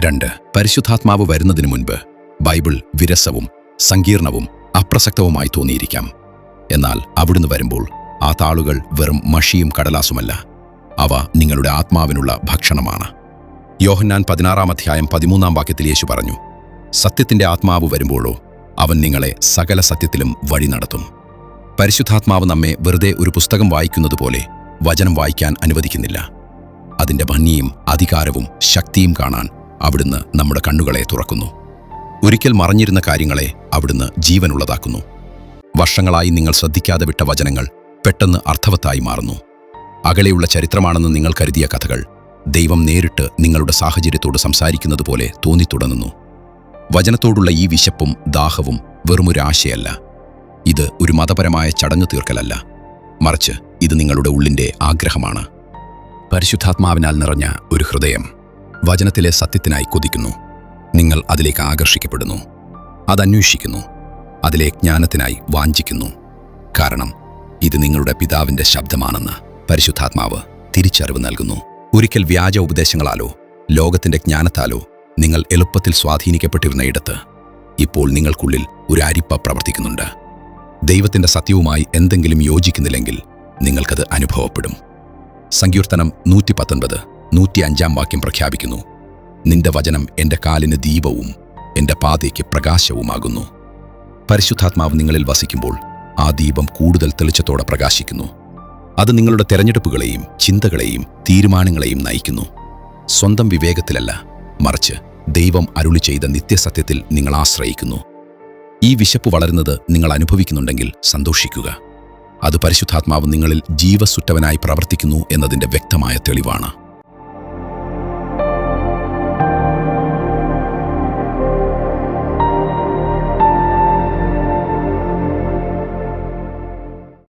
2. പരിശുദ്ധാത്മാവ് വരുന്നതിനു മുൻപ് ബൈബിൾ വിരസവും സങ്കീർണവും അപ്രസക്തവുമായി തോന്നിയിരിക്കാം. എന്നാൽ അവിടുന്ന് വരുമ്പോൾ ആ താളുകൾ വെറും മഷിയും കടലാസുമല്ല, അവ നിങ്ങളുടെ ആത്മാവിനുള്ള ഭക്ഷണമാണ്. യോഹന്നാൻ 16:13 യേശു പറഞ്ഞു, സത്യത്തിന്റെ ആത്മാവ് വരുമ്പോഴോ അവൻ നിങ്ങളെ സകല സത്യത്തിലും വഴി നടത്തും. പരിശുദ്ധാത്മാവ് നമ്മെ വെറുതെ ഒരു പുസ്തകം വായിക്കുന്നത് പോലെ വചനം വായിക്കാൻ അനുവദിക്കുന്നില്ല. അതിന്റെ ഭംഗിയും അധികാരവും ശക്തിയും കാണാൻ അവിടുന്ന് നമ്മുടെ കണ്ണുകളെ തുറക്കുന്നു. ഒരിക്കൽ മറഞ്ഞിരുന്ന കാര്യങ്ങളെ അവിടുന്ന് ജീവനുള്ളതാക്കുന്നു. വർഷങ്ങളായി നിങ്ങൾ ശ്രദ്ധിക്കാതെ വിട്ട വചനങ്ങൾ പെട്ടെന്ന് അർത്ഥവത്തായി മാറുന്നു. അകലെയുള്ള ചരിത്രമാണെന്ന് നിങ്ങൾ കരുതിയ കഥകൾ ദൈവം നേരിട്ട് നിങ്ങളുടെ സാഹചര്യത്തോട് സംസാരിക്കുന്നത് പോലെ തോന്നിത്തുടങ്ങുന്നു. വചനത്തോടുള്ള ഈ വിശപ്പും ദാഹവും വെറുമൊരാശയല്ല. ഇത് ഒരു മതപരമായ ചടങ്ങ് തീർക്കലല്ല, മറിച്ച് ഇത് നിങ്ങളുടെ ഉള്ളിൻ്റെ ആഗ്രഹമാണ്. പരിശുദ്ധാത്മാവിനാൽ നിറഞ്ഞ ഒരു ഹൃദയം വചനത്തിലെ സത്യത്തിനായി കൊതിക്കുന്നു. നിങ്ങൾ അതിലേക്ക് ആകർഷിക്കപ്പെടുന്നു, അതന്വേഷിക്കുന്നു, അതിലെ ജ്ഞാനത്തിനായി വാഞ്ചിക്കുന്നു. കാരണം ഇത് നിങ്ങളുടെ പിതാവിൻ്റെ ശബ്ദമാണെന്ന് പരിശുദ്ധാത്മാവ് തിരിച്ചറിവ് നൽകുന്നു. ഒരിക്കൽ വ്യാജ ഉപദേശങ്ങളാലോ ലോകത്തിൻ്റെ ജ്ഞാനത്താലോ നിങ്ങൾ എളുപ്പത്തിൽ സ്വാധീനിക്കപ്പെട്ടിരുന്ന ഇടത്ത് ഇപ്പോൾ നിങ്ങൾക്കുള്ളിൽ ഒരു അരിപ്പ പ്രവർത്തിക്കുന്നുണ്ട്. ദൈവത്തിൻ്റെ സത്യവുമായി എന്തെങ്കിലും യോജിക്കുന്നില്ലെങ്കിൽ നിങ്ങൾക്കത് അനുഭവപ്പെടും. സങ്കീർത്തനം 119:105 പ്രഖ്യാപിക്കുന്നു, നിന്റെ വചനം എൻ്റെ കാലിന് ദീപവും എൻ്റെ പാതയ്ക്ക് പ്രകാശവുമാകുന്നു. പരിശുദ്ധാത്മാവ് നിങ്ങളിൽ വസിക്കുമ്പോൾ ആ ദീപം കൂടുതൽ തെളിച്ചത്തോടെ പ്രകാശിക്കുന്നു. അത് നിങ്ങളുടെ തെരഞ്ഞെടുപ്പുകളെയും ചിന്തകളെയും തീരുമാനങ്ങളെയും നയിക്കുന്നു. സ്വന്തം വിവേകത്തിലല്ല, മറിച്ച് ദൈവം അരുളി ചെയ്ത നിത്യസത്യത്തിൽ നിങ്ങൾ ആശ്രയിക്കുന്നു. ഈ വിശപ്പ് വളരുന്നത് നിങ്ങൾ അനുഭവിക്കുന്നുണ്ടെങ്കിൽ സന്തോഷിക്കുക. അത് പരിശുദ്ധാത്മാവ് നിങ്ങളിൽ ജീവസുറ്റവനായി പ്രവർത്തിക്കുന്നു എന്നതിൻ്റെ വ്യക്തമായ തെളിവാണ്.